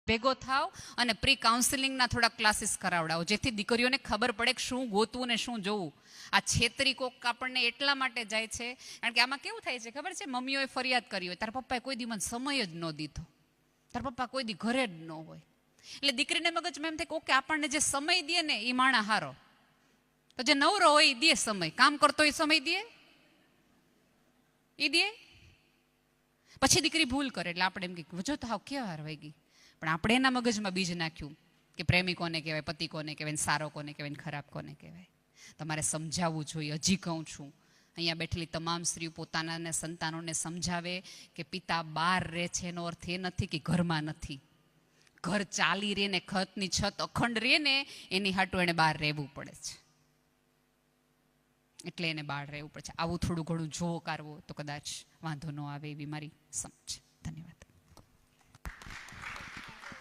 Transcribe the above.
ભેગો થાવ અને પ્રી કાઉન્સિલિંગના થોડા ક્લાસીસ કરાવડાવો, જેથી દીકરીઓને ખબર પડે કે શું ગોતવું ને શું જોવું. આ છેતરી કોક આપણને એટલા માટે જાય છે, કારણ કે આમાં કેવું થાય છે ખબર છે, મમ્મીઓએ ફરિયાદ કરી હોય, તારા પપ્પાએ કોઈ દી મને સમય જ ન દીધો, તારા પપ્પા કોઈ દી ઘરે જ ન હોય. એટલે દીકરીને મગજમાં એમ થાય કે ઓકે, આપણને જે સમય દે ને એ માણા હારો, તો જે નવરો હોય એ દે સમય, કામ કરતો હોય સમય દે એ દે. પછી દીકરી ભૂલ કરે એટલે આપણે એમ કે જો તો હાવ કેવા હાર વાગી. પણ આપણે એના મગજમાં બીજ નાખ્યું કે પ્રેમી કોને કહેવાય, પતિ કોને કહેવાય, સારો કોને કહેવાય, ખરાબ કોને કહેવાય. તમારે સમજાવવું જોઈએ. હજી કહું છું, અહીંયા બેઠેલી તમામ સ્ત્રીઓ પોતાના સંતાનોને સમજાવે કે પિતા બહાર રહે છે એનો અર્થ એ નથી કે ઘરમાં નથી. ઘર ચાલી રહે ને, ખતની છત અખંડ રહે ને, એની હાટું એને બહાર રહેવું પડે છે. એટલે એને બહાર રહેવું પડે છે. આવું થોડું ઘણું જો કારવો તો કદાચ વાંધો ન આવે એવી મારી સમજ. ધન્યવાદ.